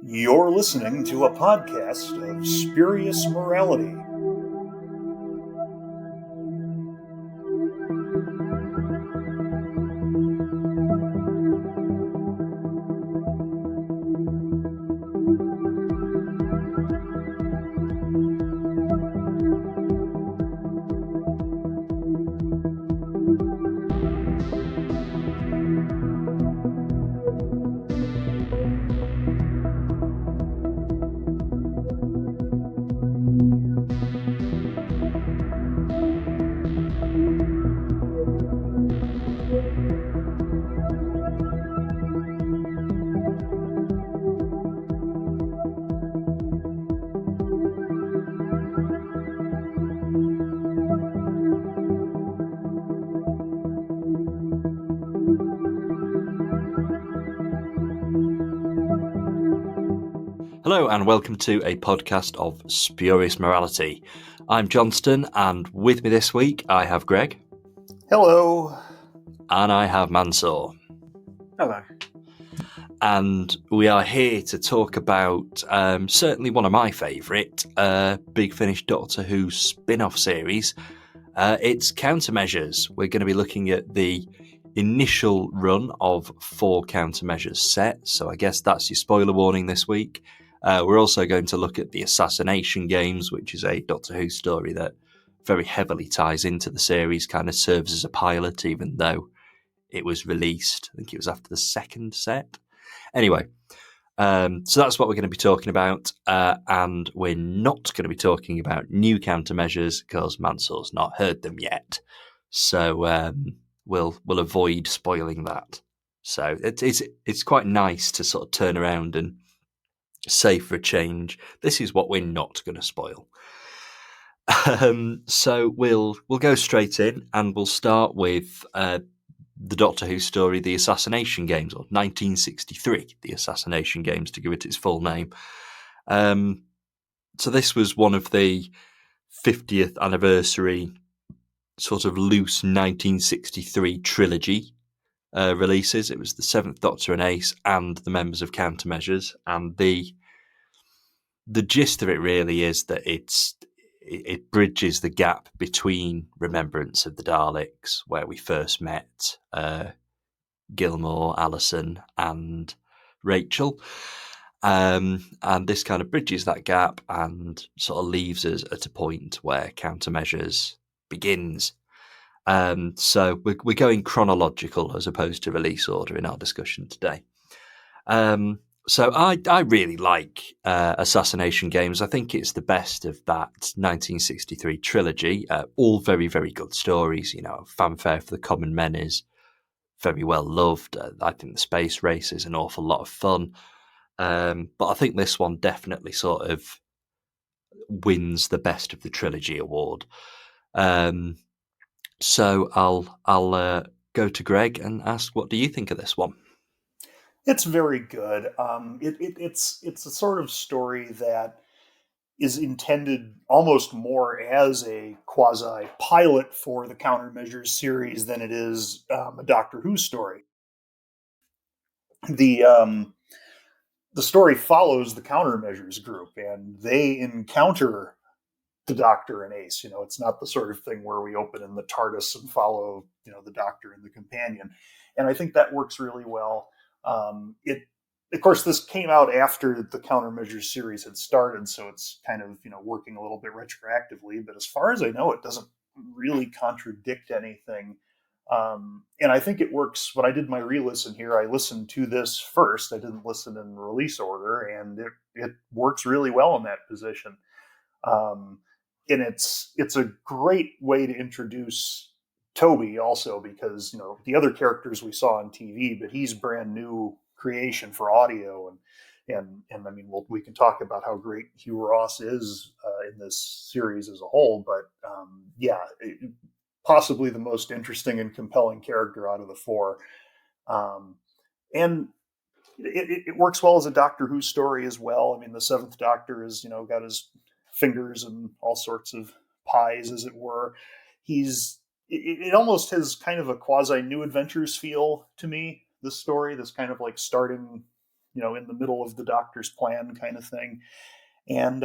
You're listening to a podcast of Spurious Morality. Hello and welcome to a podcast of Spurious Morality. I'm Johnstone, and with me this week I have Greg. Hello. And I have Mansoor. Hello. And we are here to talk about certainly one of my favourite Big Finish Doctor Who spin-off series. It's Countermeasures. We're going to be looking at the initial run of 4 Countermeasures sets, so I guess that's your spoiler warning this week. We're also going to look at the Assassination Games, which is a Doctor Who story that very heavily ties into the series, kind of serves as a pilot, even though it was released, I think it was after the second set. Anyway, so that's what we're going to be talking about, and we're not going to be talking about new countermeasures because Mansoor's not heard them yet. So we'll avoid spoiling that. So it's quite nice to sort of turn around and say for a change, this is what we're not going to spoil. So we'll go straight in, and we'll start with the Doctor Who story, The Assassination Games, or 1963, The Assassination Games, to give it its full name. So this was one of the 50th anniversary sort of loose 1963 trilogy releases. It was the Seventh Doctor and Ace and the members of Countermeasures, and the gist of it really is that it bridges the gap between Remembrance of the Daleks, where we first met Gilmore, Alison, and Rachel, and this kind of bridges that gap and sort of leaves us at a point where Countermeasures begins. So we're going chronological as opposed to release order in our discussion today. So I really like Assassination Games. I think it's the best of that 1963 trilogy. All very, very good stories. You know, Fanfare for the Common Men is very well loved. I think the space race is an awful lot of fun. But I think this one definitely sort of wins the Best of the Trilogy award. So I'll go to Greg and ask, what do you think of this one? It's very good. It's a sort of story that is intended almost more as a quasi-pilot for the Countermeasures series than it is a Doctor Who story. The story follows the Countermeasures group, and they encounter the Doctor and Ace. You know, it's not the sort of thing where we open in the TARDIS and follow, you know, the Doctor and the companion. And I think that works really well. Of course, this came out after the Countermeasures series had started, so it's kind of, you know, working a little bit retroactively. But as far as I know, it doesn't really contradict anything. And I think it works. When I did my re-listen here, I listened to this first. I didn't listen in release order, and it works really well in that position. And it's a great way to introduce Toby also, because, you know, the other characters we saw on TV, but he's brand new creation for audio, and I mean, we can talk about how great Hugh Ross is in this series as a whole, but possibly the most interesting and compelling character out of the 4, and it works well as a Doctor Who story as well. I mean, the Seventh Doctor has, you know, got his fingers in all sorts of pies, as it were. It almost has kind of a quasi New Adventures feel to me, this story, this kind of like starting, in the middle of the Doctor's plan kind of thing. And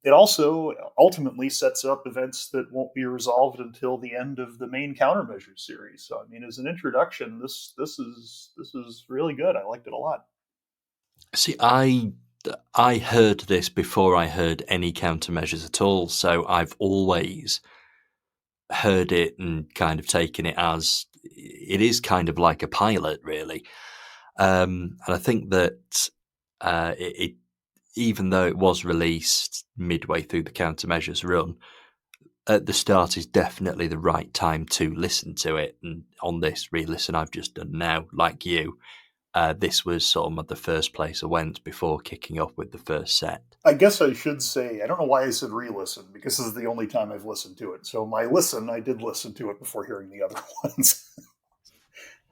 it also ultimately sets up events that won't be resolved until the end of the main countermeasures series. So, I mean, as an introduction, this is really good. I liked it a lot. See, I heard this before I heard any countermeasures at all, so I've always heard it and kind of taken it as it is kind of like a pilot, really. And I think that it, even though it was released midway through the countermeasures run, at the start is definitely the right time to listen to it. And on this re-listen I've just done now, like you, this was sort of the first place I went before kicking off with the first set. I guess I should say, I don't know why I said re listen, because this is the only time I've listened to it. So, my listen, I did listen to it before hearing the other ones.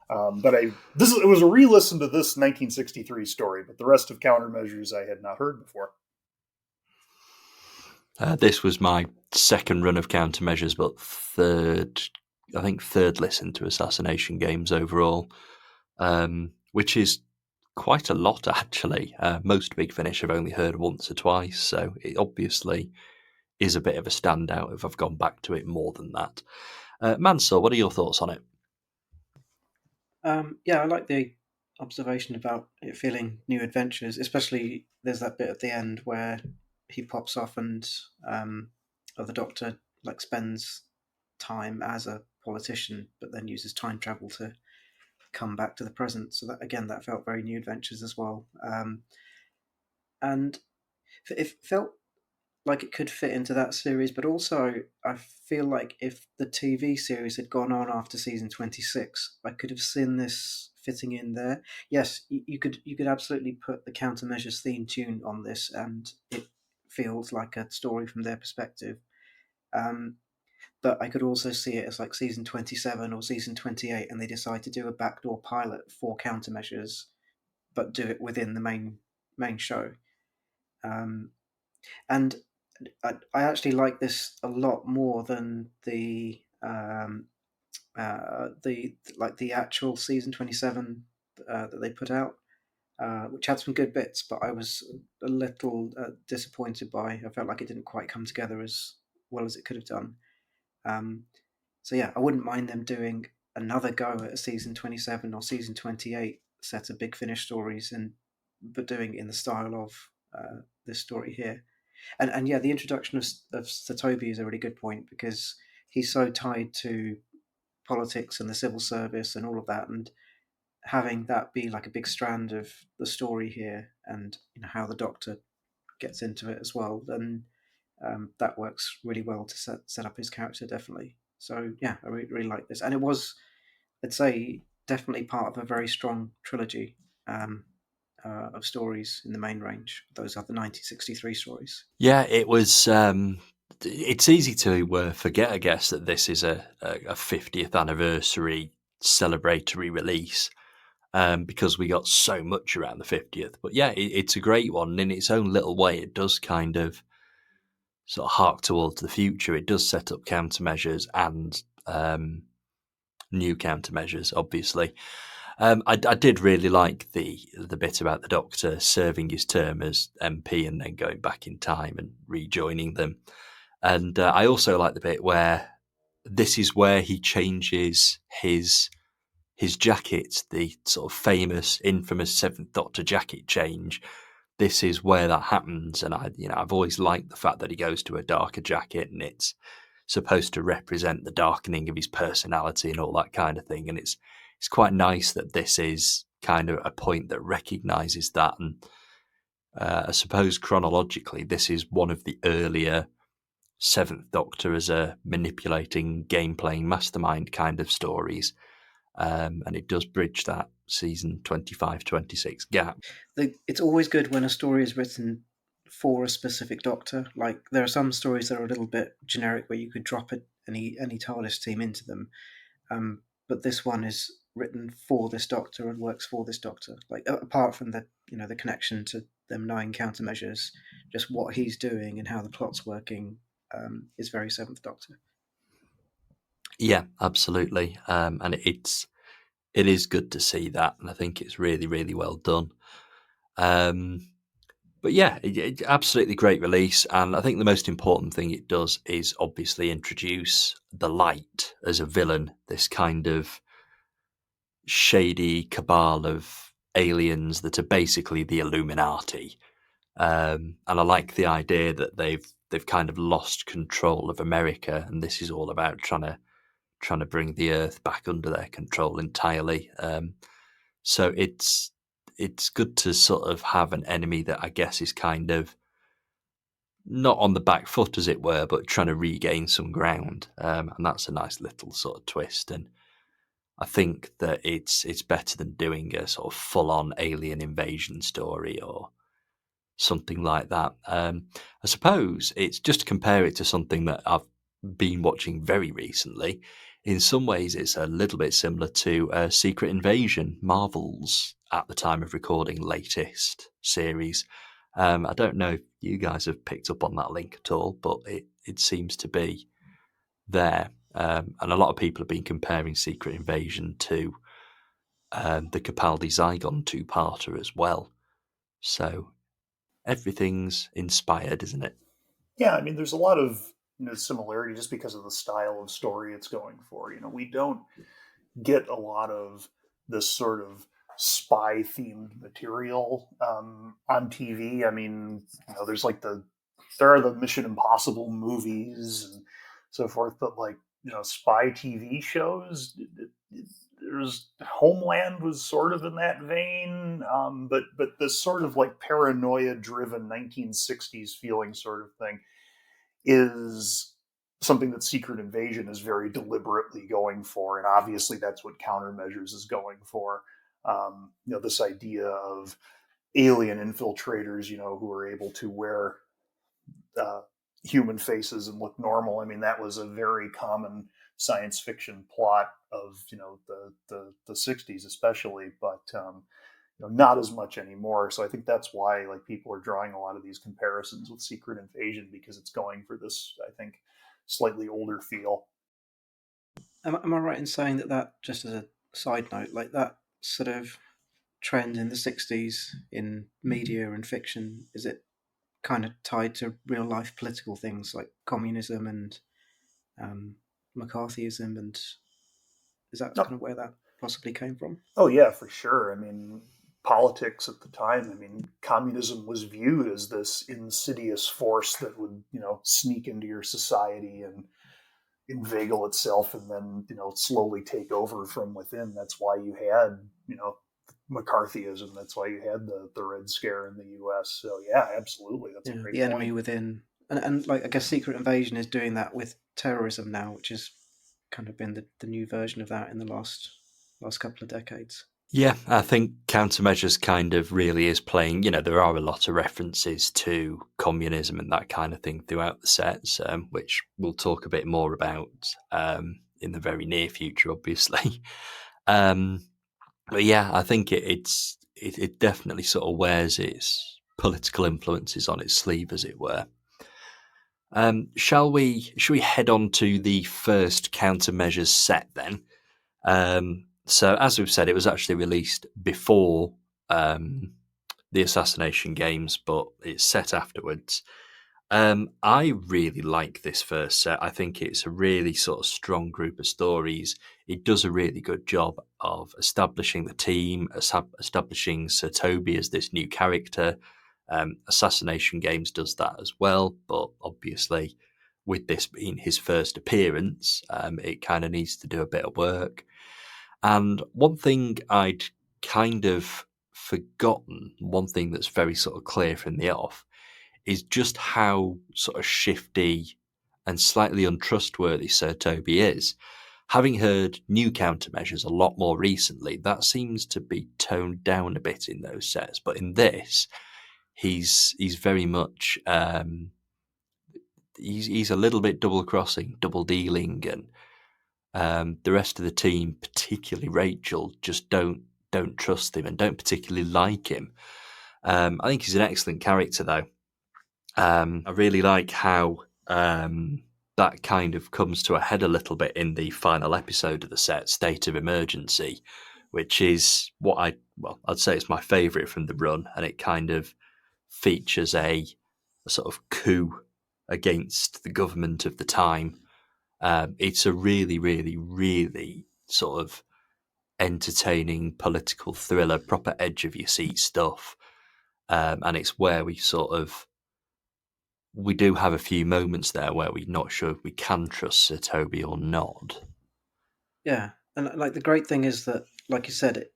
But it was a re listen to this 1963 story, but the rest of Countermeasures I had not heard before. This was my second run of countermeasures, but third listen to Assassination Games overall, which is quite a lot actually. Most Big Finish I've only heard once or twice, so it obviously is a bit of a standout if I've gone back to it more than that. Mansoor, what are your thoughts on it? Yeah, I like the observation about it feeling new adventures, especially there's that bit at the end where he pops off and the Doctor like spends time as a politician, but then uses time travel to come back to the present. So that again, that felt very new adventures as well, and it felt like it could fit into that series, but also I feel like if the TV series had gone on after season 26, I could have seen this fitting in there. Yes, you could absolutely put the Countermeasures theme tune on this, and it feels like a story from their perspective. Um, but I could also see it as like season 27 or season 28, and they decide to do a backdoor pilot for Countermeasures, but do it within the main show. Um, and I actually like this a lot more than the actual season 27 that they put out, which had some good bits, but I was a little disappointed by. I felt like it didn't quite come together as well as it could have done. Um, so yeah, I wouldn't mind them doing another go at a season 27 or season 28 set of Big Finish stories, but doing it in the style of this story here. And yeah, the introduction of Satobi is a really good point because he's so tied to politics and the civil service and all of that, and having that be like a big strand of the story here, and how the Doctor gets into it as well, then that works really well to set up his character, definitely. So yeah, I really like this, and it was, I'd say, definitely part of a very strong trilogy. Um, of stories in the main range. Those are the 1963 stories. Yeah, it was. It's easy to forget, I guess, that this is a 50th anniversary celebratory release, because we got so much around the 50th. But yeah, it's a great one. And in its own little way, it does kind of sort of hark towards the future. It does set up countermeasures and new countermeasures, obviously. I did really like the bit about the Doctor serving his term as MP and then going back in time and rejoining them. And I also like the bit where this is where he changes his jacket, the sort of famous, infamous Seventh Doctor jacket change. This is where that happens, and I've always liked the fact that he goes to a darker jacket, and it's supposed to represent the darkening of his personality and all that kind of thing. And it's quite nice that this is kind of a point that recognises that. And I suppose chronologically, this is one of the earlier Seventh Doctor as a manipulating, game playing mastermind kind of stories. And it does bridge that season 25-26 gap. It's always good when a story is written for a specific Doctor. Like there are some stories that are a little bit generic where you could drop any TARDIS team into them, but this one is written for this Doctor and works for this Doctor. Like apart from the connection to them knowing countermeasures, just what he's doing and how the plot's working is very Seventh Doctor. Yeah, absolutely. And it is good to see that, and I think it's really, really well done. But yeah, absolutely great release, and I think the most important thing it does is obviously introduce the Light as a villain, this kind of shady cabal of aliens that are basically the Illuminati. And I like the idea that they've kind of lost control of America, and this is all about trying to bring the Earth back under their control entirely. So it's good to sort of have an enemy that I guess is kind of not on the back foot, as it were, but trying to regain some ground. And that's a nice little sort of twist. And I think that it's better than doing a sort of full on alien invasion story or something like that. I suppose it's just to compare it to something that I've been watching very recently. In some ways, it's a little bit similar to Secret Invasion, Marvel's at the time of recording latest series. I don't know if you guys have picked up on that link at all, but it seems to be there. And a lot of people have been comparing Secret Invasion to the Capaldi Zygon two-parter as well. So everything's inspired, isn't it? Yeah, I mean, there's a lot of similarity just because of the style of story it's going for. We don't get a lot of this sort of spy themed material on TV. I mean, there's like there are the Mission Impossible movies and so forth, but like spy TV shows. There's Homeland was sort of in that vein, but this sort of like paranoia-driven 1960s feeling sort of thing is something that Secret Invasion is very deliberately going for, and obviously that's what Countermeasures is going for. This idea of alien infiltrators, who are able to wear uh, human faces and look normal. I mean, that was a very common science fiction plot of the 60s especially, but not as much anymore. So I think that's why like people are drawing a lot of these comparisons with Secret Invasion, because it's going for this, I think, slightly older feel. Am I right in saying that just as a side note, like that sort of trend in the 60s in media and fiction, is it kind of tied to real life political things like communism and um, McCarthyism, and is that No, kind of where that possibly came from? oh yeah, for sure. I mean, politics at the time. I mean, communism was viewed as this insidious force that would sneak into your society and inveigle itself and then slowly take over from within. That's why you had McCarthyism. That's why you had the Red Scare in the U.S. So yeah, absolutely, that's a Yeah, great the point. enemy within, and like I guess Secret Invasion is doing that with terrorism now, which has kind of been the new version of that in the last couple of decades. Yeah, I think Countermeasures kind of really is playing. There are a lot of references to communism and that kind of thing throughout the sets, which we'll talk a bit more about in the very near future, obviously. Um, but yeah, I think it definitely sort of wears its political influences on its sleeve, as it were. Shall we head on to the first Countermeasures set then? So, as we've said, it was actually released before the Assassination Games, but it's set afterwards. I really like this first set. I think it's a really sort of strong group of stories. It does a really good job of establishing the team, establishing Sir Toby as this new character. Assassination Games does that as well, but obviously, with this being his first appearance, it kind of needs to do a bit of work. And one thing I'd kind of forgotten, one thing that's very sort of clear from the off, is just how sort of shifty and slightly untrustworthy Sir Toby is. Having heard new countermeasures a lot more recently, that seems to be toned down a bit in those sets. But in this, he's very much he's a little bit double crossing, double dealing, and the rest of the team, particularly Rachel, just don't trust him and don't particularly like him. I think he's an excellent character, though. I really like how that kind of comes to a head a little bit in the final episode of the set, State of Emergency, which is I'd say it's my favourite from the run, and it kind of features a sort of coup against the government of the time. It's a really, really, really sort of entertaining political thriller, proper edge of your seat stuff. And it's where we do have a few moments there where we're not sure if we can trust Sir Toby or not. Yeah, and like the great thing is that, like you said,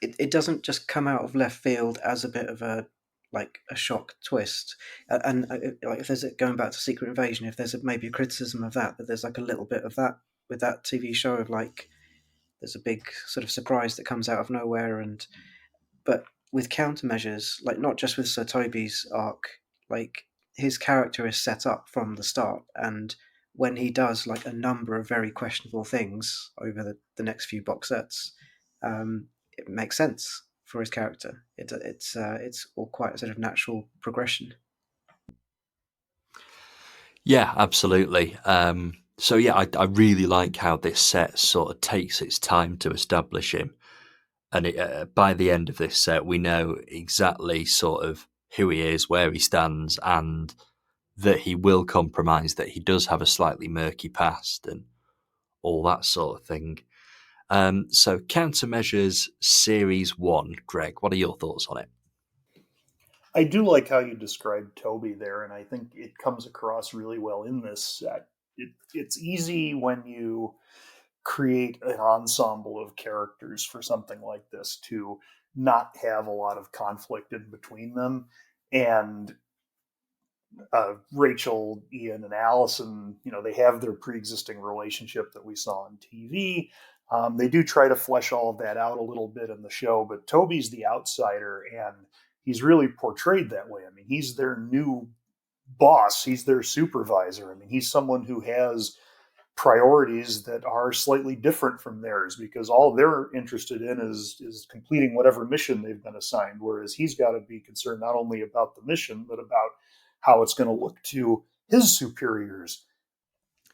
it doesn't just come out of left field as a bit of a like a shock twist. Like if there's going back to Secret Invasion, if there's maybe a criticism of that, there's like a little bit of that with that TV show of like there's a big sort of surprise that comes out of nowhere, but with countermeasures, like not just with Sir Toby's arc, like his character is set up from the start, and when he does like a number of very questionable things over the next few box sets, it makes sense for his character. It's all quite a sort of natural progression. Yeah, absolutely. So yeah, I really like how this set sort of takes its time to establish him, and by the end of this set, we know exactly sort of who he is, where he stands, and that he will compromise, that he does have a slightly murky past, and all that sort of thing. So, Countermeasures Series 1, Greg, what are your thoughts on it? I do like how you described Toby there, and I think it comes across really well in this set. It's easy when you create an ensemble of characters for something like this to not have a lot of conflict in between them. And Rachel, Ian, and Allison, they have their pre-existing relationship that we saw on TV. They do try to flesh all of that out a little bit in the show, but Toby's the outsider, and he's really portrayed that way. I mean, he's their new boss, he's their supervisor. I mean, he's someone who has priorities that are slightly different from theirs because all they're interested in is completing whatever mission they've been assigned, whereas he's got to be concerned not only about the mission but about how it's going to look to his superiors.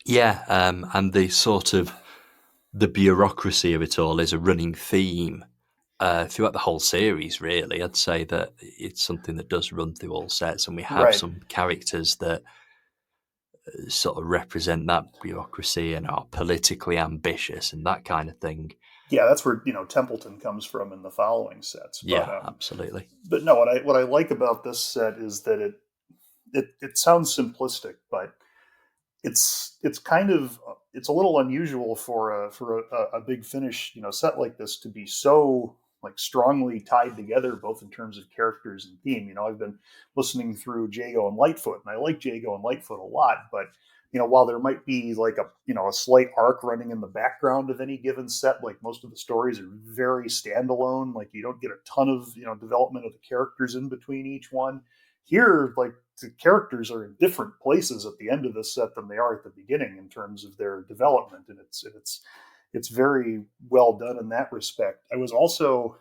Yeah, and the bureaucracy of it all is a running theme throughout the whole series. Really, I'd say that it's something that does run through all sets, and we have Right. some characters that sort of represent that bureaucracy and are politically ambitious and that kind of thing. Yeah, that's where Templeton comes from in the following sets. But Yeah, absolutely. but no, what I like about this set is that it sounds simplistic, but it's kind of it's a little unusual for a big finish set like this to be so like strongly tied together both in terms of characters and theme. I've been listening through Jago and Lightfoot, and I like Jago and Lightfoot a lot, but while there might be like a slight arc running in the background of any given set, like most of the stories are very standalone. Like you don't get a ton of development of the characters in between each one. Here, like the characters are in different places at the end of the set than they are at the beginning in terms of their development, and it's very well done in that respect. I was also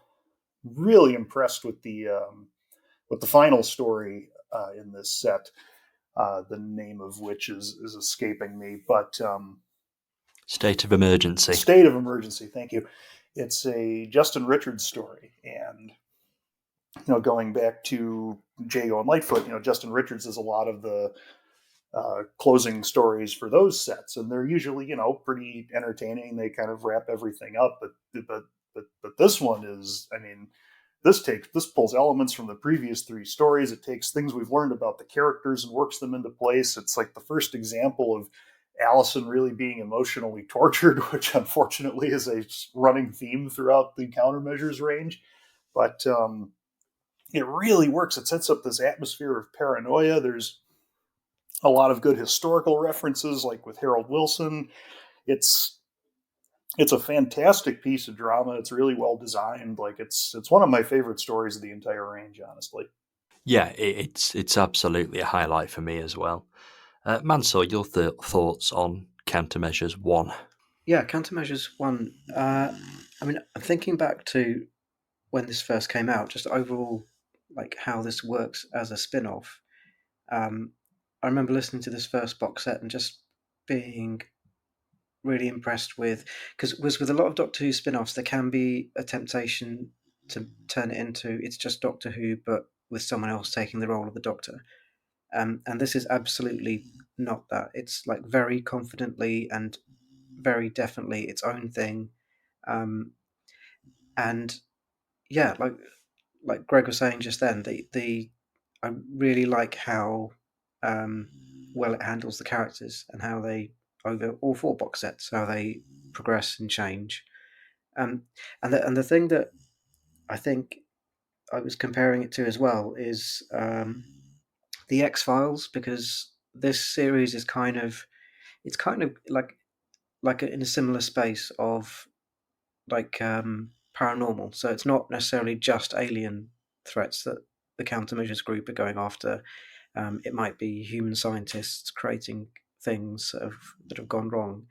really impressed with the final story in this set, the name of which is escaping me, but State of Emergency. State of Emergency. Thank you. It's a Justin Richards story, and going back to Jago and Lightfoot, Justin Richards does a lot of the closing stories for those sets, and they're usually pretty entertaining. They kind of wrap everything up, but this one is, I mean, this pulls elements from the previous three stories. It takes things we've learned about the characters and works them into place. It's like the first example of Allison really being emotionally tortured, which unfortunately is a running theme throughout the countermeasures range. But it really works. It sets up this atmosphere of paranoia. There's a lot of good historical references, like with Harold Wilson. It's it's a fantastic piece of drama. It's really well designed. Like it's one of my favorite stories of the entire range, honestly. Yeah, it's absolutely a highlight for me as well. Mansoor, your thoughts on Countermeasures 1? Yeah, Countermeasures one. I mean, I'm thinking back to when this first came out, just overall, like how this works as a spin-off. I remember listening to this first box set and just being really impressed with, because with a lot of Doctor Who spin-offs, there can be a temptation to turn it into it's just Doctor Who, but with someone else taking the role of the Doctor. And this is absolutely not that. It's like very confidently and very definitely its own thing. Um, and yeah, like Greg was saying just then, the I really like how um, well it handles the characters and how they, over all four box sets, how they progress and change. Um, and the thing that I think I was comparing it to as well is the X Files, because this series is kind of, it's kind of like in a similar space of like paranormal. So it's not necessarily just alien threats that the countermeasures group are going after. It might be human scientists creating things that have gone wrong.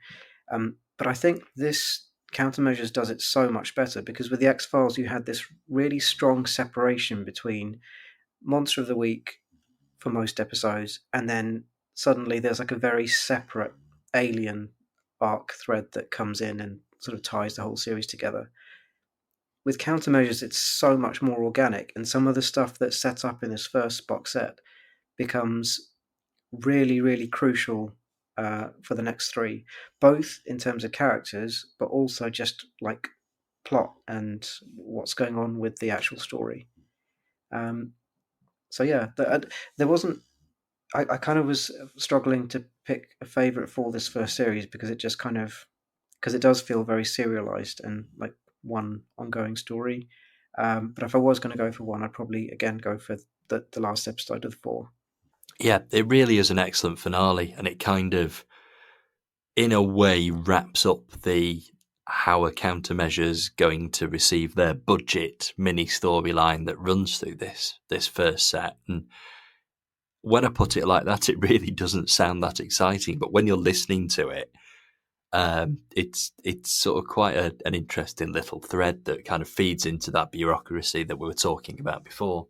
But I think this countermeasures does it so much better, because with the X Files you had this really strong separation between Monster of the Week for most episodes, and then suddenly there's like a very separate alien arc thread that comes in and sort of ties the whole series together. With countermeasures, it's so much more organic, and some of the stuff that's set up in this first box set becomes really, really crucial for the next three, both in terms of characters, but also just like plot and what's going on with the actual story. Um, so yeah, there wasn't. I kind of was struggling to pick a favorite for this first series, because it just kind of, because it does feel very serialized and like one ongoing story. But if I was going to go for one, I'd probably again go for the last episode of the four. Yeah, it really is an excellent finale, and it kind of, in a way, wraps up the how are countermeasures going to receive their budget mini storyline that runs through this first set. And when I put it like that, it really doesn't sound that exciting. But when you're listening to it, it's sort of quite an interesting little thread that kind of feeds into that bureaucracy that we were talking about before.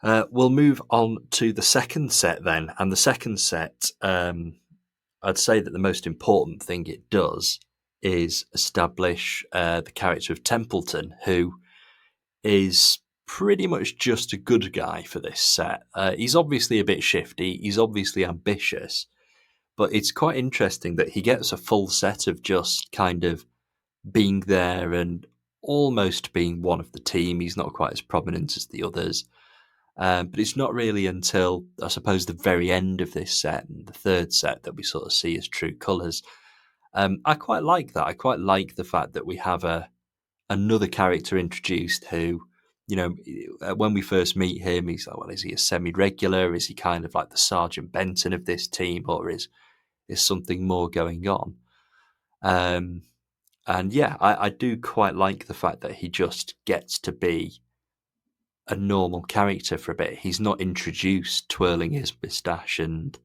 We'll move on to the second set then, and the second set, I'd say that the most important thing it does is establish the character of Templeton, who is pretty much just a good guy for this set. He's obviously a bit shifty, he's obviously ambitious, but it's quite interesting that he gets a full set of just kind of being there and almost being one of the team. He's not quite as prominent as the others. But it's not really until, I suppose, the very end of this set and the third set that we sort of see his true colours. I quite like that. I quite like the fact that we have another character introduced who, when we first meet him, he's like, well, is he a semi-regular? Is he kind of like the Sergeant Benton of this team, or is something more going on? And yeah, I do quite like the fact that he just gets to be a normal character for a bit. He's not introduced twirling his moustache and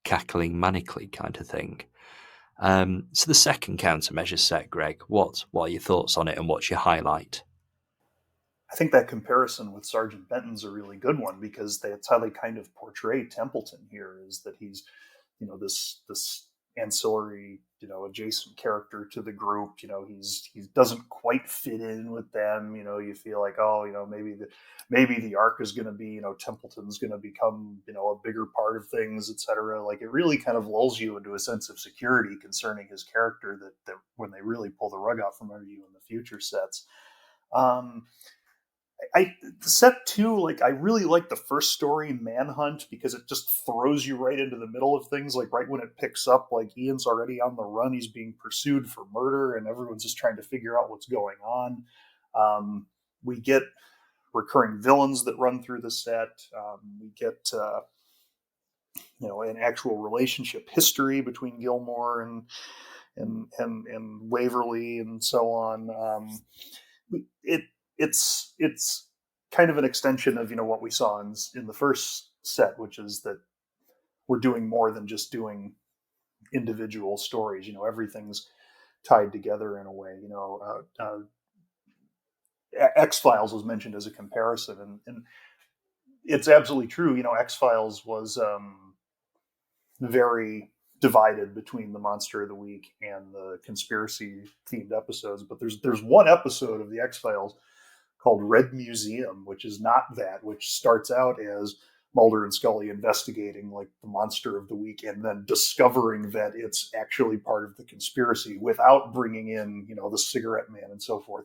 cackling manically kind of thing. So the second countermeasure set, Greg, what are your thoughts on it and what's your highlight? I think that comparison with Sergeant Benton's a really good one, because that's how they kind of portray Templeton here, is that he's, this ancillary, adjacent character to the group. He doesn't quite fit in with them. You feel like, oh, maybe the arc is going to be, Templeton's going to become, a bigger part of things, etc. Like, it really kind of lulls you into a sense of security concerning his character, that when they really pull the rug out from under you in the future sets. Um, set two, like, I really like the first story, Manhunt, because it just throws you right into the middle of things. Like, right when it picks up, like, Ian's already on the run, he's being pursued for murder, and everyone's just trying to figure out what's going on. We get recurring villains that run through the set. We get an actual relationship history between Gilmore and Waverly and so on. It's kind of an extension of what we saw in the first set, which is that we're doing more than just doing individual stories. Everything's tied together in a way. X Files was mentioned as a comparison, and it's absolutely true. X Files was very divided between the Monster of the Week and the conspiracy themed episodes. But there's one episode of the X-Files called Red Museum, which is not that, which starts out as Mulder and Scully investigating like the Monster of the Week and then discovering that it's actually part of the conspiracy without bringing in, the cigarette man and so forth.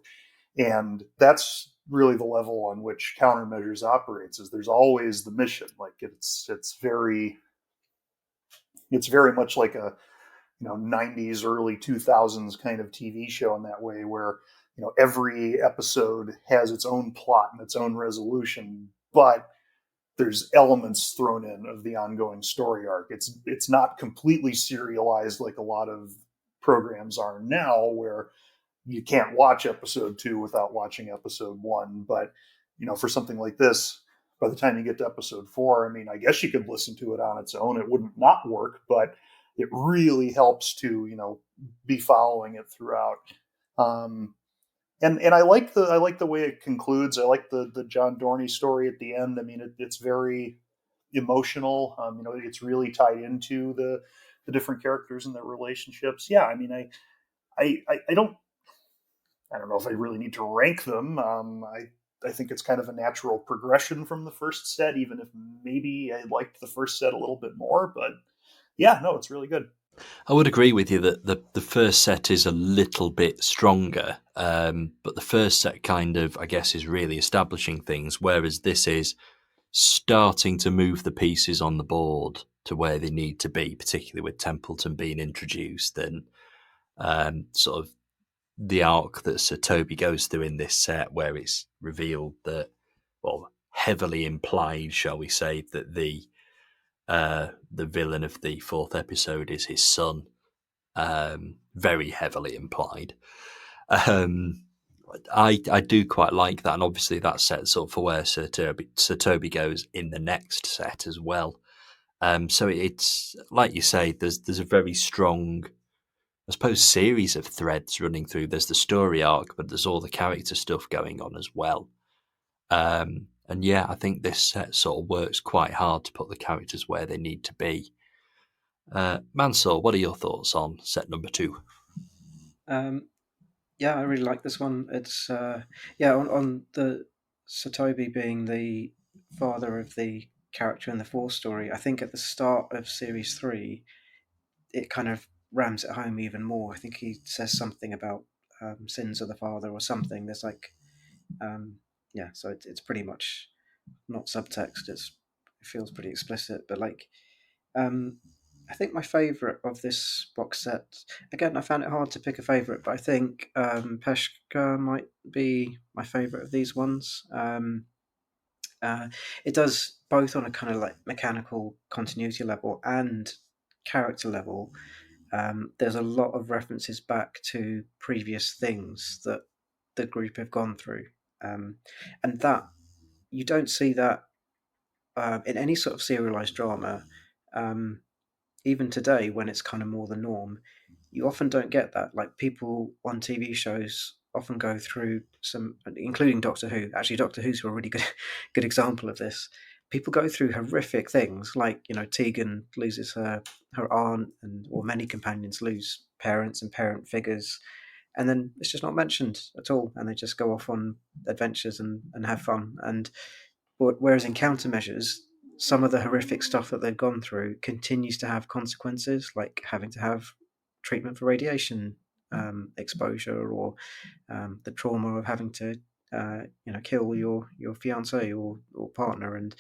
And that's really the level on which Countermeasures operates. Is there's always the mission. Like it's very much like a 90s early 2000s kind of TV show in that way, where every episode has its own plot and its own resolution, but there's elements thrown in of the ongoing story arc. It's not completely serialized like a lot of programs are now, where you can't watch episode 2 without watching episode 1. But for something like this, by the time you get to episode 4, I mean, I guess you could listen to it on its own. It wouldn't not work, but it really helps to be following it throughout. And I like the way it concludes. I like the John Dorney story at the end. I mean, it's very emotional. It's really tied into the different characters and their relationships. Yeah, I mean, I don't know if I really need to rank them. I think it's kind of a natural progression from the first set, even if maybe I liked the first set a little bit more. But yeah, no, it's really good. I would agree with you that the first set is a little bit stronger, but the first set kind of, I guess, is really establishing things, whereas this is starting to move the pieces on the board to where they need to be, particularly with Templeton being introduced and sort of the arc that Sir Toby goes through in this set, where it's revealed that, well, heavily implied, shall we say, that the villain of the 4th episode is his son. Very heavily implied. I do quite like that, and obviously that sets up for where Sir Toby goes in the next set as well. So it's like you say, there's a very strong, I suppose, series of threads running through. There's the story arc, but there's all the character stuff going on as well. And yeah, I think this set sort of works quite hard to put the characters where they need to be. Mansoor, what are your thoughts on set number 2? Yeah, I really like this one. It's on the Satobi being the father of the character in the 4 story. I think at the start of series 3, it kind of rams it home even more. I think he says something about sins of the father or something. There's like, so it's pretty much not subtext. It feels pretty explicit, but like, I think my favourite of this box set, again, I found it hard to pick a favourite, but I think Peshka might be my favourite of these ones. It does both on a kind of like mechanical continuity level and character level. There's a lot of references back to previous things that the group have gone through. And that, you don't see that in any sort of serialized drama. Even today, when it's kind of more the norm, you often don't get that. Like, people on TV shows often go through some, including Doctor Who. Actually, Doctor Who's a really good example of this. People go through horrific things, like Tegan loses her aunt, or many companions lose parents and parent figures, and then it's just not mentioned at all, and they just go off on adventures and have fun. And whereas in Countermeasures, some of the horrific stuff that they've gone through continues to have consequences, like having to have treatment for radiation exposure, or the trauma of having to kill your fiance or partner. And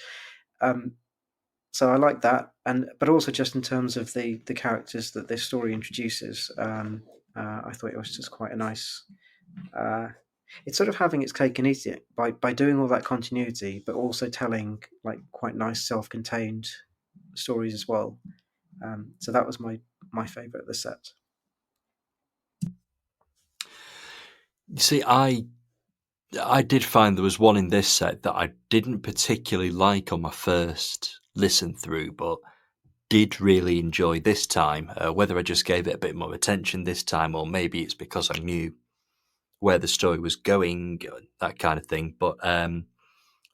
so I like that, but also just in terms of the characters that this story introduces, I thought it was just quite a nice. It's sort of having its cake and eating it by doing all that continuity, but also telling like quite nice self-contained stories as well. So that was my favourite of the set. You see, I did find there was one in this set that I didn't particularly like on my first listen through, but did really enjoy this time. Whether I just gave it a bit more attention this time, or maybe it's because I knew where the story was going, that kind of thing. But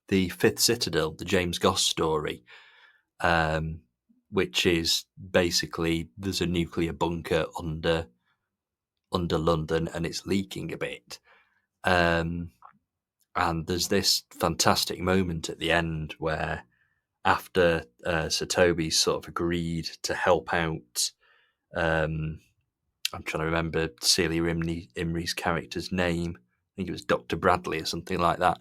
the Fifth Citadel, the James Goss story, which is basically there's a nuclear bunker under London and it's leaking a bit. And there's this fantastic moment at the end where, after Sir Toby's sort of agreed to help out, I'm trying to remember Celia Imrie's character's name. I think it was Dr. Bradley or something like that.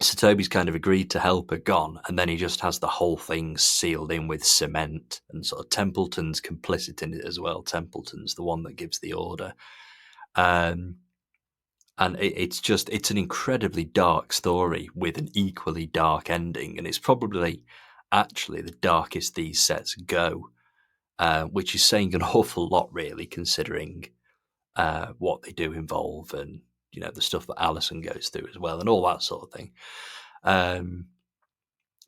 So Toby's kind of agreed to help her gone, and then he just has the whole thing sealed in with cement, and sort of Templeton's complicit in it as well. Templeton's the one that gives the order. And it's an incredibly dark story with an equally dark ending, and it's probably actually the darkest these sets go, which is saying an awful lot, really, considering what they do involve, and the stuff that Alison goes through as well, and all that sort of thing.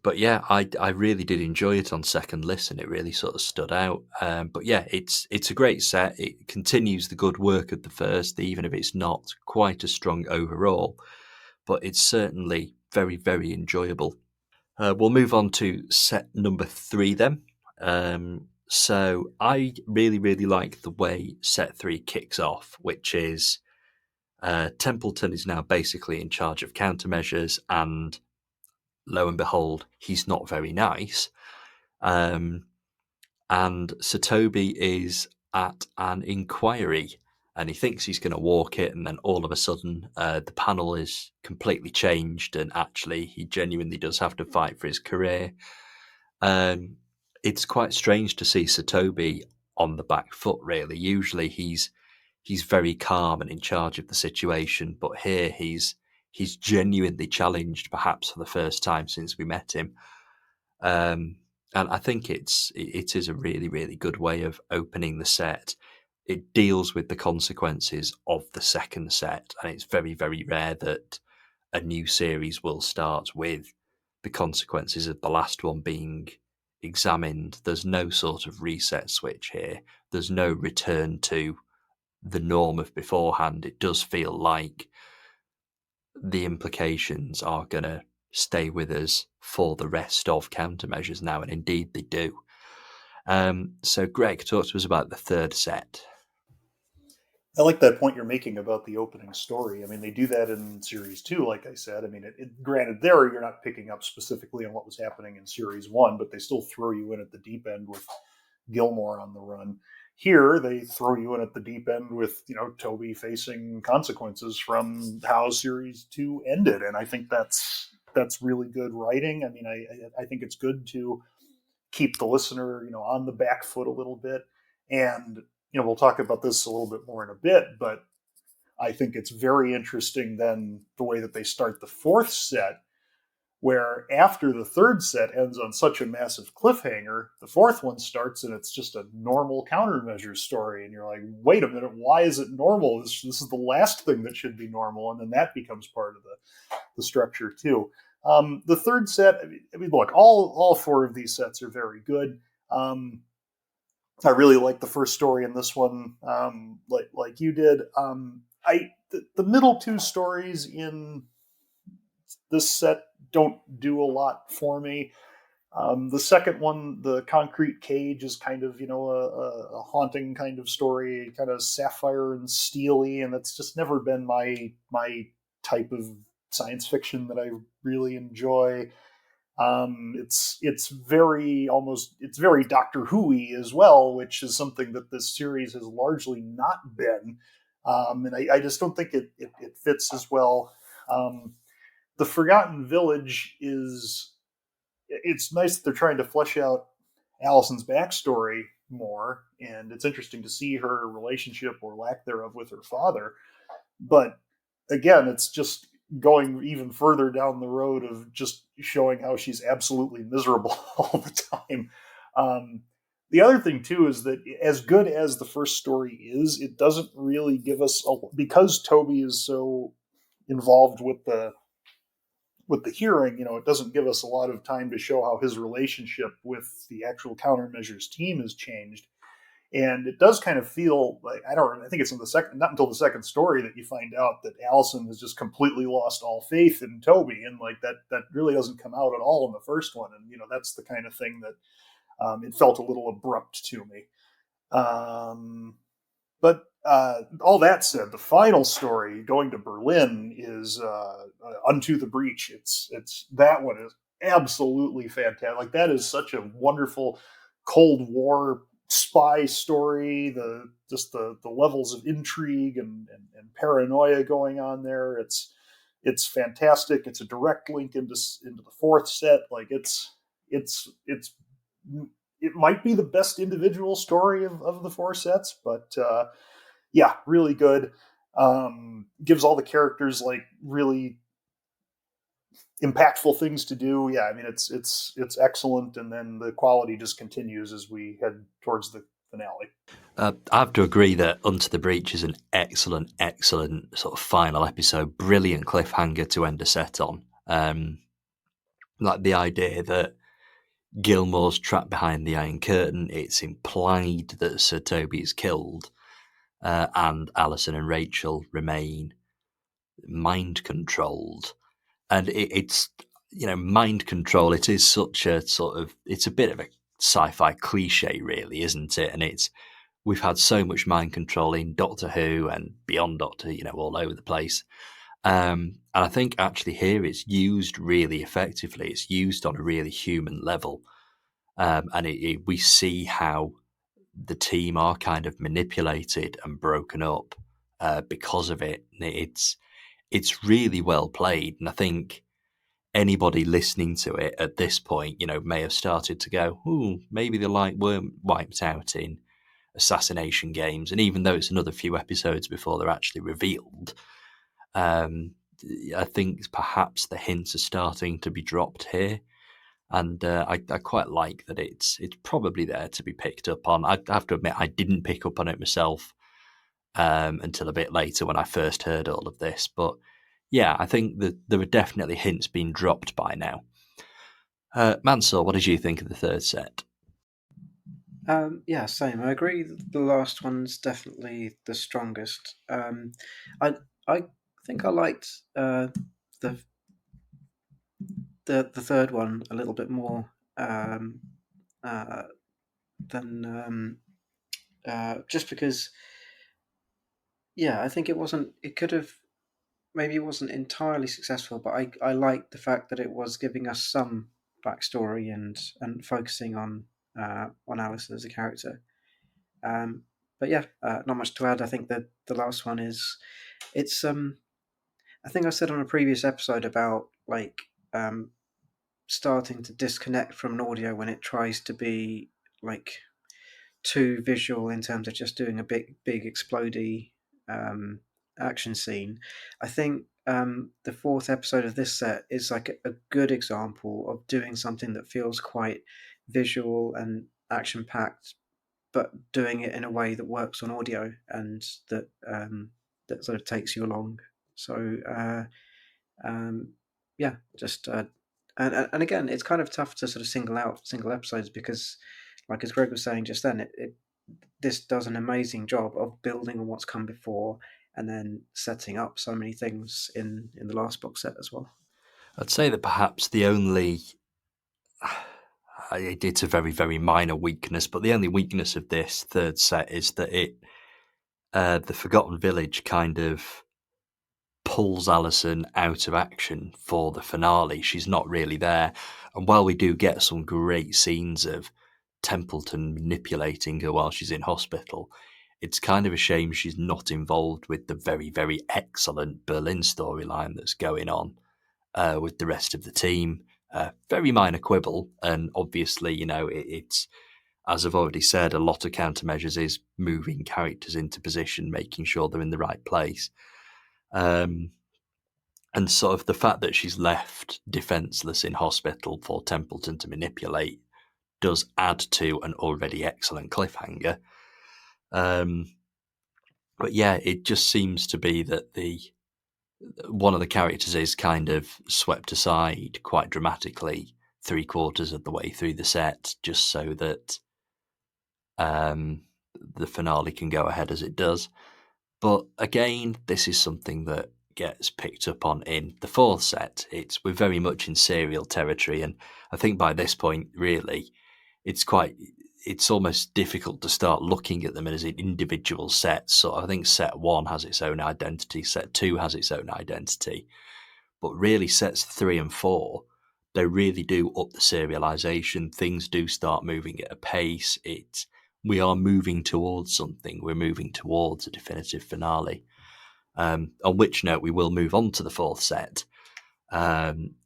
But yeah, I really did enjoy it on second listen. It really sort of stood out. But yeah, it's a great set. It continues the good work of the first, even if it's not quite as strong overall. But it's certainly very, very enjoyable. We'll move on to set number 3 then. So I really, really like the way set 3 kicks off, which is Templeton is now basically in charge of countermeasures, and lo and behold, he's not very nice. And Sir Toby is at an inquiry, and he thinks he's going to walk it, and then all of a sudden the panel is completely changed, and actually he genuinely does have to fight for his career. It's quite strange to see Sir Toby on the back foot, really. Usually he's very calm and in charge of the situation, but here he's genuinely challenged, perhaps for the first time since we met him. And I think it is a really, really good way of opening the set. It deals with the consequences of the second set, and it's very, very rare that a new series will start with the consequences of the last one being examined. There's no sort of reset switch here. There's no return to the norm of beforehand. It does feel like the implications are going to stay with us for the rest of countermeasures now, and indeed they do. So Greg, talk to us about the third set. I like that point you're making about the opening story. I mean, they do that in series 2, like I said. I mean, granted, there you're not picking up specifically on what was happening in series 1, but they still throw you in at the deep end with Gilmore on the run. Here, they throw you in at the deep end with Toby facing consequences from how series 2 ended, and I think that's really good writing. I mean, I think it's good to keep the listener on the back foot a little bit, and we'll talk about this a little bit more in a bit, but I think it's very interesting then the way that they start the fourth set, where after the third set ends on such a massive cliffhanger, the fourth one starts and it's just a normal countermeasures story. And you're like, wait a minute, why is it normal? This is the last thing that should be normal. And then that becomes part of the structure too. The third set, I mean, look, all 4 of these sets are very good. I really like the first story in this one, like you did. The middle 2 stories in this set don't do a lot for me. The second one, the concrete cage, is kind of a haunting kind of story, kind of sapphire and steely, and it's just never been my type of science fiction that I really enjoy. It's very Doctor Who-y as well, which is something that this series has largely not been, and I just don't think it fits as well. The Forgotten Village it's nice that they're trying to flesh out Allison's backstory more, and it's interesting to see her relationship or lack thereof with her father. But again, it's just going even further down the road of just showing how she's absolutely miserable all the time. The other thing too is that as good as the first story is, it doesn't really give us because Toby is so involved with the hearing. It doesn't give us a lot of time to show how his relationship with the actual countermeasures team has changed. And it does kind of feel like, I think it's not until the second story that you find out that Allison has just completely lost all faith in Toby, and like that really doesn't come out at all in the first one. And that's the kind of thing that it felt a little abrupt to me. But all that said, the final story, going to Berlin, is Unto the Breach. It's that one is absolutely fantastic. Like, that is such a wonderful Cold War spy story. The levels of intrigue and paranoia going on there. It's fantastic. It's a direct link into the fourth set. Like, it might be the best individual story of the four sets, but yeah, really good. Gives all the characters like really impactful things to do. Yeah, I mean, it's excellent, and then the quality just continues as we head towards the finale. I have to agree that Unto the Breach is an excellent sort of final episode. Brilliant cliffhanger to end a set on. Like the idea that Gilmore's trapped behind the Iron Curtain. It's implied that Sir Toby is killed, and Alison and Rachel remain mind controlled. And it's mind control. It is such a sort of, it's a bit of a sci-fi cliche, really, isn't it? And we've had so much mind control in Doctor Who and beyond Doctor, all over the place. And I think actually here it's used really effectively. It's used on a really human level. And we see how the team are kind of manipulated and broken up because of it. It's really well played. And I think anybody listening to it at this point, may have started to go, "Ooh, maybe the light weren't wiped out in Assassination Games." And even though it's another few episodes before they're actually revealed, I think perhaps the hints are starting to be dropped here. And I quite like that it's probably there to be picked up on. I have to admit, I didn't pick up on it myself until a bit later when I first heard all of this. But yeah, I think that there are definitely hints being dropped by now. Mansoor, what did you think of the third set? Yeah, same. I agree. The last one's definitely the strongest. I think I liked the the third one a little bit more than just because. Yeah, I think it wasn't. It could have maybe it wasn't entirely successful, but I liked the fact that it was giving us some backstory and focusing on Alice as a character. But yeah, not much to add. I think that the last one it's I think I said on a previous episode about like starting to disconnect from an audio when it tries to be like too visual in terms of just doing a big explodey action scene. I think the fourth episode of this set is like a good example of doing something that feels quite visual and action packed, but doing it in a way that works on audio and that sort of takes you along. So yeah, just and again, it's kind of tough to sort of single out single episodes because, like as Greg was saying just then, this does an amazing job of building on what's come before and then setting up so many things in the last box set as well. I'd say that perhaps the only it's a very, very minor weakness, but the only weakness of this third set is that the Forgotten Village kind of pulls Alison out of action for the finale. She's not really there. And while we do get some great scenes of Templeton manipulating her while she's in hospital, it's kind of a shame she's not involved with the very, very excellent Berlin storyline that's going on with the rest of the team. Very minor quibble, and obviously, it's, as I've already said, a lot of countermeasures is moving characters into position, making sure they're in the right place. And sort of the fact that she's left defenseless in hospital for Templeton to manipulate does add to an already excellent cliffhanger. But yeah, it just seems to be that one of the characters is kind of swept aside quite dramatically 3/4 of the way through the set, just so that the finale can go ahead as it does. But again, this is something that gets picked up on in the fourth set. We're very much in serial territory, and I think by this point, really, it's almost difficult to start looking at them as individual sets. So I think set 1 has its own identity, set 2 has its own identity, but really sets 3 and 4, they really do up the serialization. Things do start moving at a pace. We are moving towards something. We're moving towards a definitive finale. On which note, we will move on to the fourth set.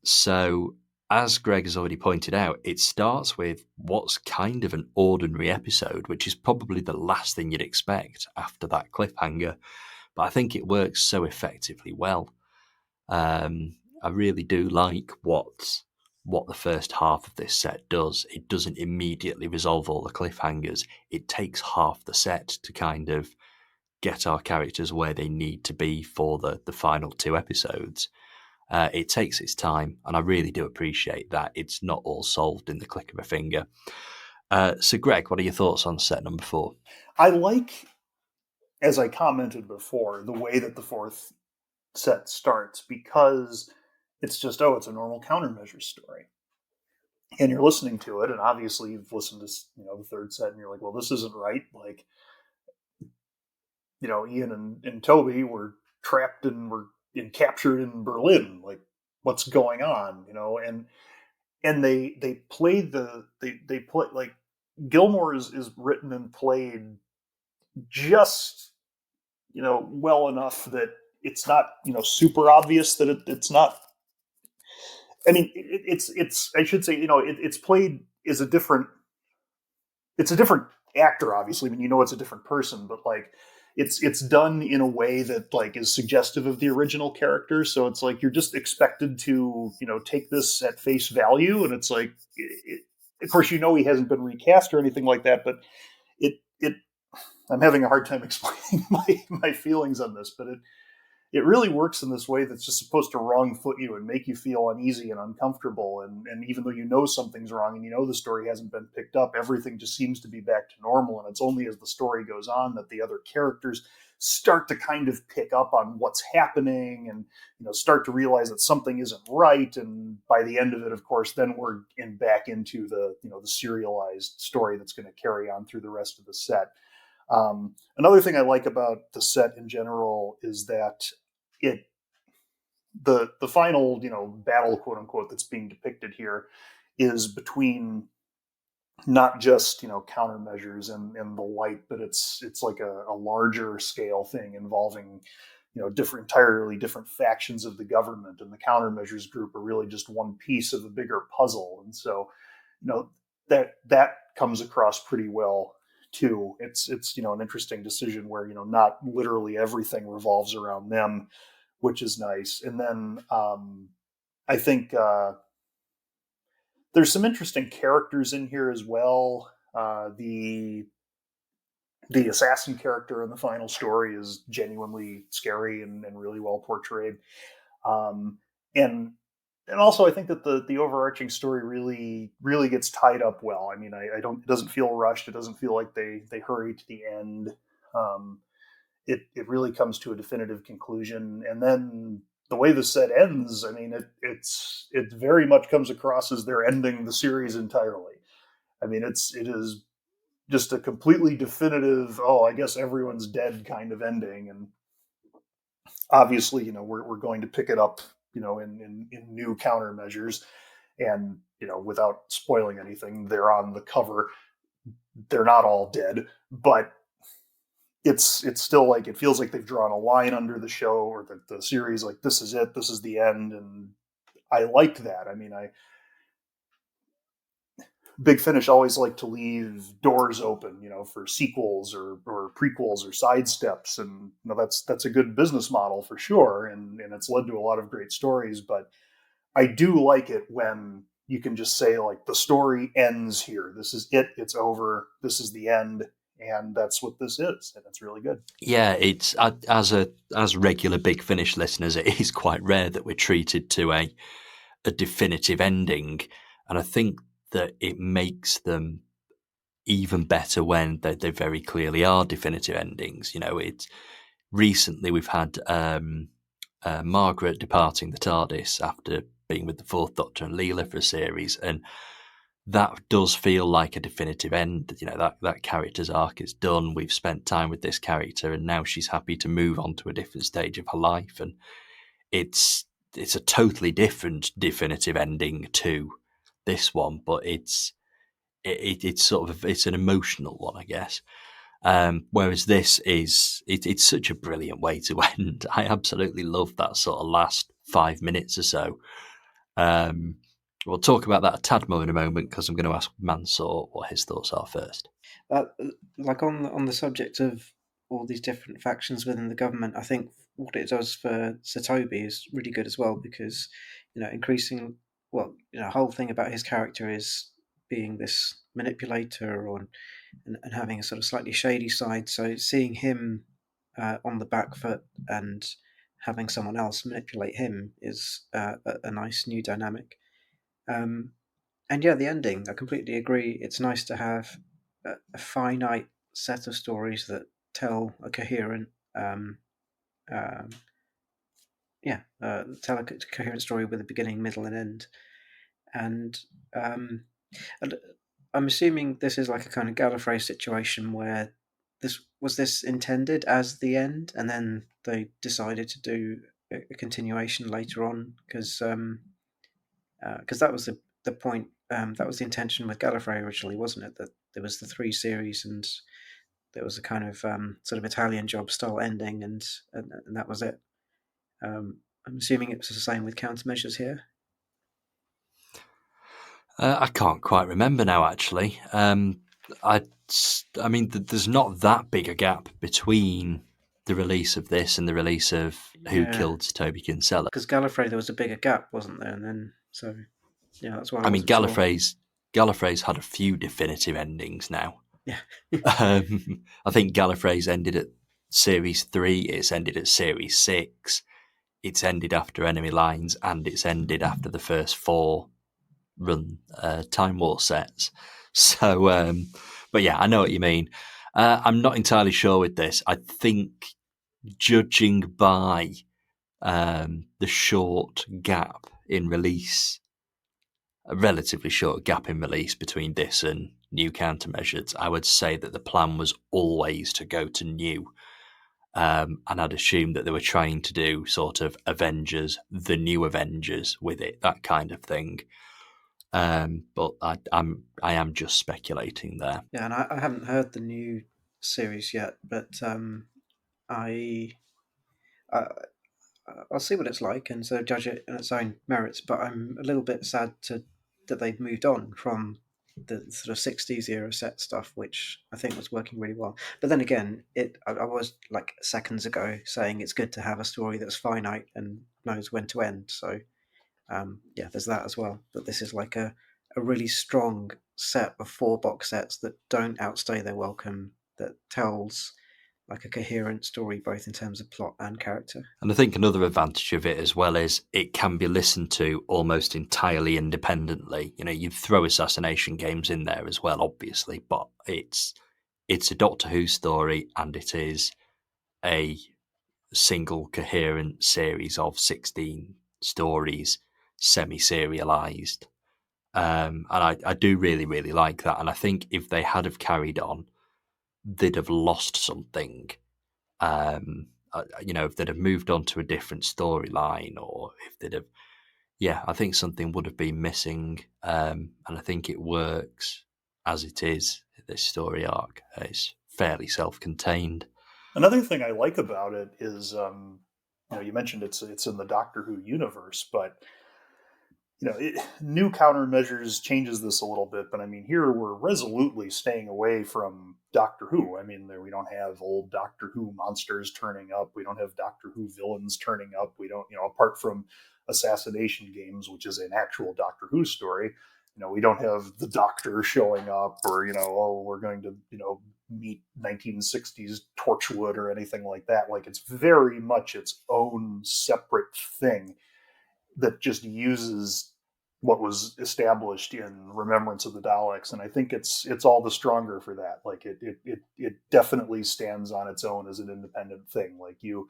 So, as Greg has already pointed out, it starts with what's kind of an ordinary episode, which is probably the last thing you'd expect after that cliffhanger. But I think it works so effectively well. I really do like what the first half of this set does. It doesn't immediately resolve all the cliffhangers. It takes half the set to kind of get our characters where they need to be for the final 2 episodes. It takes its time, and I really do appreciate that it's not all solved in the click of a finger. So, Greg, what are your thoughts on set number 4? I like, as I commented before, the way that the fourth set starts, because it's just, it's a normal countermeasure story. And you're listening to it, and obviously you've listened to the third set, and you're like, well, this isn't right. Like, Ian and Toby were trapped and were captured in Berlin. Like, what's going on? And they played they play, like, Gilmore is written and played just well enough that it's not super obvious that it's not. I mean, it's I should say it's played as it's a different actor, obviously. I mean, it's a different person, but like it's done in a way that like is suggestive of the original character. So it's like you're just expected to take this at face value, and it's like of course he hasn't been recast or anything like that, but it I'm having a hard time explaining my feelings on this, but it really works in this way that's just supposed to wrong foot you and make you feel uneasy and uncomfortable. And even though something's wrong and the story hasn't been picked up, everything just seems to be back to normal. And it's only as the story goes on that the other characters start to kind of pick up on what's happening and start to realize that something isn't right. And by the end of it, of course, then we're back into the the serialized story that's going to carry on through the rest of the set. Another thing I like about the set in general is that the final battle, quote unquote, that's being depicted here is between not just countermeasures and the light, but it's like a larger scale thing involving entirely different factions of the government, and the countermeasures group are really just one piece of a bigger puzzle. And so that comes across pretty well too. It's an interesting decision where not literally everything revolves around them, which is nice. And then I think there's some interesting characters in here as well. The assassin character in the final story is genuinely scary and really well portrayed. And also, I think that the overarching story really gets tied up well. I mean, it doesn't feel rushed. It doesn't feel like they hurry to the end. It really comes to a definitive conclusion. And then the way the set ends, I mean, it very much comes across as they're ending the series entirely. I mean, it is just a completely definitive, I guess everyone's dead kind of ending. And obviously, we're going to pick it up in new countermeasures, and without spoiling anything, they're on the cover. They're not all dead, but it's still like it feels like they've drawn a line under the show or the series. Like, this is it. This is the end, and I like that. I mean, Big Finish always like to leave doors open, for sequels or prequels or side steps, and that's a good business model for sure, and it's led to a lot of great stories. But I do like it when you can just say, like, the story ends here. This is it. It's over. This is the end, and that's what this is, and it's really good. Yeah, it's as regular Big Finish listeners, it is quite rare that we're treated to a definitive ending, and I think that it makes them even better when they very clearly are definitive endings. It's recently we've had Margaret departing the TARDIS after being with the Fourth Doctor and Leela for a series, and that does feel like a definitive end. That character's arc is done. We've spent time with this character, and now she's happy to move on to a different stage of her life, and it's a totally different definitive ending to this one, but it's sort of it's an emotional one, I guess. Whereas this it's such a brilliant way to end. I absolutely love that sort of last 5 minutes or so. We'll talk about that a tad more in a moment because I'm going to ask Mansoor what his thoughts are first. Like on the subject of all these different factions within the government, I think what it does for Sir Toby is really good as well, because increasing the whole thing about his character is being this manipulator and having a sort of slightly shady side. So seeing him on the back foot and having someone else manipulate him is a nice new dynamic. And yeah, the ending, I completely agree. It's nice to have a finite set of stories that tell a coherent, um, um, tell a coherent story with a beginning, middle, and end. And um, and I'm assuming this is like a kind of Gallifrey situation where this intended as the end, and then they decided to do a continuation later on because that was the point. That was the intention with Gallifrey originally, wasn't it? That there was the 3 series, and there was a kind of sort of Italian Job style ending, and that was it. I'm assuming it was the same with countermeasures here. I can't quite remember now, actually. I mean, there's not that big a gap between the release of this and the release of Who Yeah, Killed Toby Kinsella. because Gallifrey there was a bigger gap, wasn't there? And then so yeah, that's why I I mean, wasn't sure. Gallifrey's had a few definitive endings now. Yeah, I think Gallifrey's ended at Series 3, it's ended at Series 6, it's ended after Enemy Lines, and it's ended after the first 4 run Time War sets. So, but yeah, I know what you mean. I'm not entirely sure with this. I think, judging by the short gap in release, a relatively short gap in release between this and New Countermeasures, I would say that the plan was always to go to New. And I'd assume that they were trying to do sort of Avengers, the new Avengers with it, that kind of thing. But I am just speculating there. yeah, and I haven't heard the new series yet, but I, I I'll see what it's like and so judge it on its own merits. But I'm a little bit sad that they've moved on from the sort of 60s era set stuff, which I think was working really well. But then again, I was like seconds ago saying it's good to have a story that's finite and knows when to end. So yeah, there's that as well. But this is like a really strong set of 4 box sets that don't outstay their welcome, that tells like a coherent story both in terms of plot and character. And I think another advantage of it as well is it can be listened to almost entirely independently. You throw assassination games in there as well, obviously, but it's a Doctor Who story, and it is a single coherent series of 16 stories, semi-serialized. And I do really, really like that. And I think if they had have carried on, they'd have lost something. If they'd have moved on to a different storyline, or if they'd have, I think something would have been missing. And I think it works as it is. This story arc is fairly self-contained. Another thing I like about it is, you mentioned it's in the Doctor Who universe, but new countermeasures changes this a little bit. But I mean, here we're resolutely staying away from Doctor Who. I mean, we don't have old Doctor Who monsters turning up. We don't have Doctor Who villains turning up. We don't, apart from Assassination Games, which is an actual Doctor Who story. We don't have the Doctor showing up, or we're going to meet 1960s Torchwood or anything like that. Like, it's very much its own separate thing that just uses what was established in Remembrance of the Daleks, and I think it's all the stronger for that. Like it definitely stands on its own as an independent thing. Like you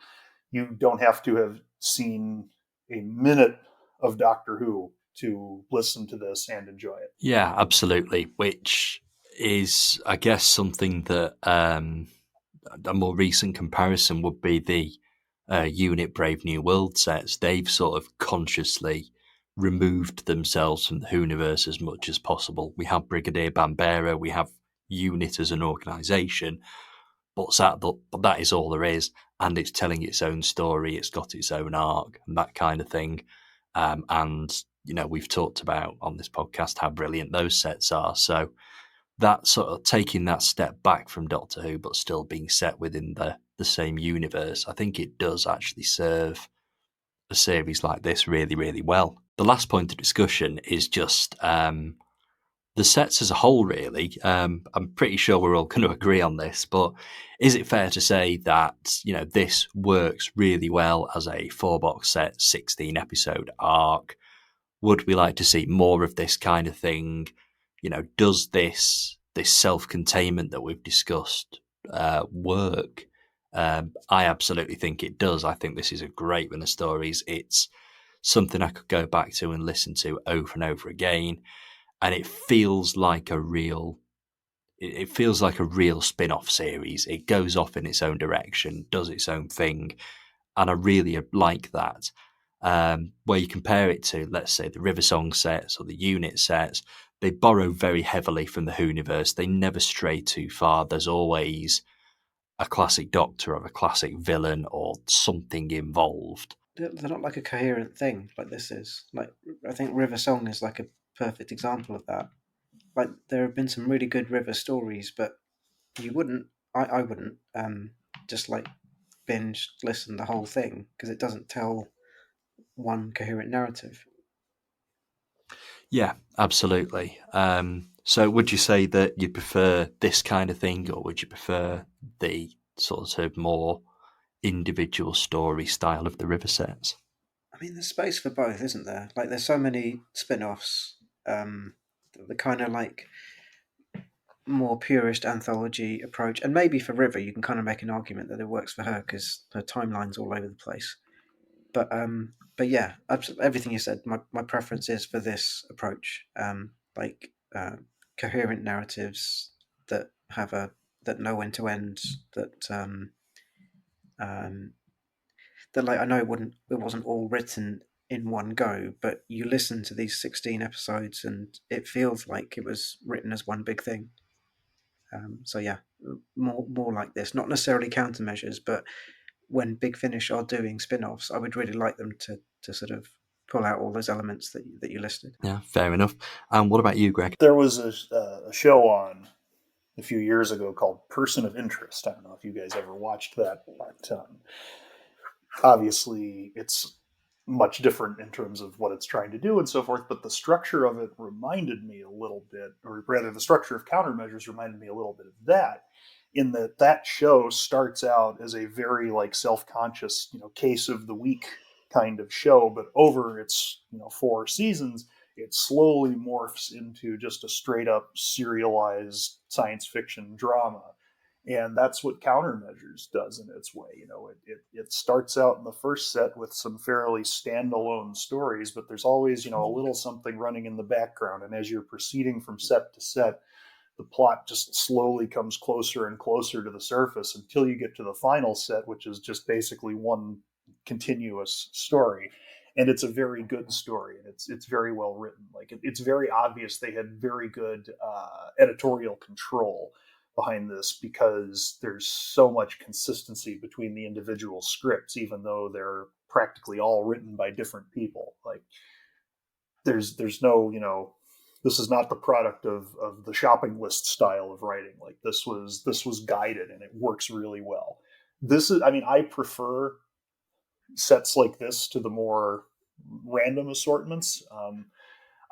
don't have to have seen a minute of Doctor Who to listen to this and enjoy it. Yeah, absolutely. Which is, I guess, something that a more recent comparison would be the Unit Brave New World sets. They've sort of consciously removed themselves from the Whoniverse as much as possible. We have Brigadier Bambera, we have Unit as an organisation, but that is all there is, and it's telling its own story. It's got its own arc and that kind of thing. And we've talked about on this podcast how brilliant those sets are. So that sort of taking that step back from Doctor Who, but still being set within the same universe, I think it does actually serve a series like this really, really well. The last point of discussion is just the sets as a whole, really. I'm pretty sure we're all going to agree on this, but is it fair to say that this works really well as a 4-box set, 16 episode arc? Would we like to see more of this kind of thing? Does this self-containment that we've discussed work? I absolutely think it does. I think this is a great run of stories. It's something I could go back to and listen to over and over again, and it feels like a real spin-off series. It goes off in its own direction, does its own thing, and I really like that. Where you compare it to, let's say, the River Song sets or the Unit sets, they borrow very heavily from the Whoniverse. They never stray too far. There's always a classic Doctor or a classic villain or something involved. They're not like a coherent thing like this is. Like, I think River Song is like a perfect example of that. Like, there have been some really good River stories, but you wouldn't, I wouldn't, just like binge listen the whole thing because it doesn't tell one coherent narrative. Yeah, absolutely. So would you say that you prefer this kind of thing, or would you prefer the sort of more individual story style of the River sets? I mean, there's space for both, isn't there? Like, there's so many spin-offs. The kind of like more purist anthology approach, and maybe for River, you can kind of make an argument that it works for her because her timeline's all over the place. But yeah, everything you said, my preference is for this approach. Like coherent narratives that have that know when to end. Um, that like I know it wasn't all written in one go, but you listen to these 16 episodes and it feels like it was written as one big thing. So yeah, more like this, not necessarily countermeasures, but when Big Finish are doing spin-offs, I would really like them to sort of pull out all those elements that you listed. Yeah, fair enough. And what about you, Greg? There was a show on a few years ago called Person of Interest. I don't know if you guys ever watched that, but obviously it's much different in terms of what it's trying to do and so forth, but the structure of it reminded me a little bit, or rather the structure of Countermeasures reminded me a little bit of that, in that that show starts out as a very like self-conscious, case of the week kind of show, but over its 4 seasons it slowly morphs into just a straight up serialized science fiction drama. And that's what Countermeasures does in its way. It starts out in the first set with some fairly standalone stories, but there's always a little something running in the background, and as you're proceeding from set to set, the plot just slowly comes closer and closer to the surface until you get to the final set, which is just basically one continuous story. And it's a very good story, and it's very well written. Like it's very obvious they had very good editorial control behind this, because there's so much consistency between the individual scripts, even though they're practically all written by different people. Like there's no, this is not the product of the shopping list style of writing. Like this was guided, and it works really well. This is, I mean, I prefer sets like this to the more random assortments.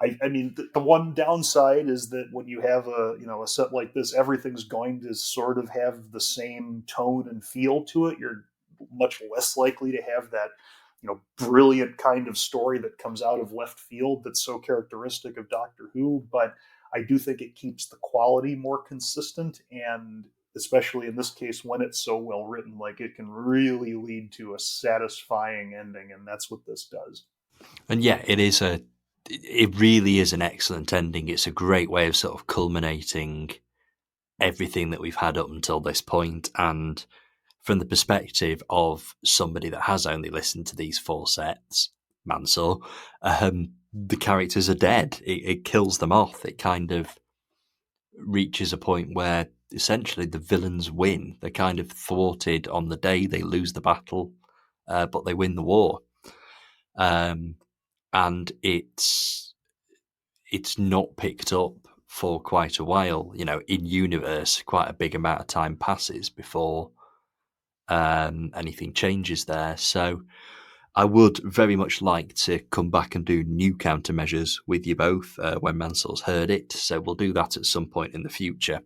I mean, the one downside is that when you have a set like this, everything's going to sort of have the same tone and feel to it. You're much less likely to have that brilliant kind of story that comes out of left field that's so characteristic of Doctor Who, but I do think it keeps the quality more consistent, and especially in this case, when it's so well written, like it can really lead to a satisfying ending, and that's what this does. And yeah, it really is an excellent ending. It's a great way of sort of culminating everything that we've had up until this point, and from the perspective of somebody that has only listened to these 4 sets, Mansoor, the characters are dead. It kills them off. It kind of reaches a point where essentially the villains win. They're kind of thwarted on the day. They lose the battle, but they win the war. And it's not picked up for quite a while. In universe, quite a big amount of time passes before anything changes there. So I would very much like to come back and do new countermeasures with you both when Mansour's heard it. So we'll do that at some point in the future.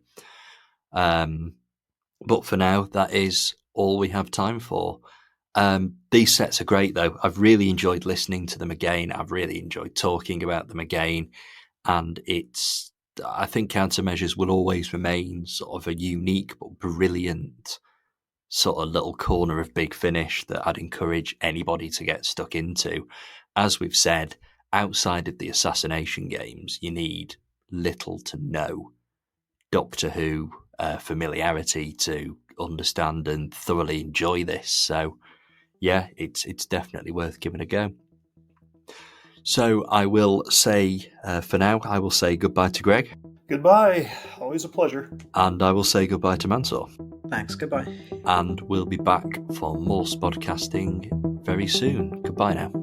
But for now, that is all we have time for. These sets are great, though. I've really enjoyed listening to them again. I've really enjoyed talking about them again. And I think countermeasures will always remain sort of a unique but brilliant sort of little corner of Big Finish that I'd encourage anybody to get stuck into. As we've said, outside of the assassination games, you need little to no Doctor Who familiarity to understand and thoroughly enjoy this. So yeah, it's definitely worth giving a go. So I will say, for now, I will say goodbye to Greg. Goodbye. Always a pleasure. And I will say goodbye to Mansoor. Thanks. Goodbye. And we'll be back for more spodcasting very soon. Goodbye now.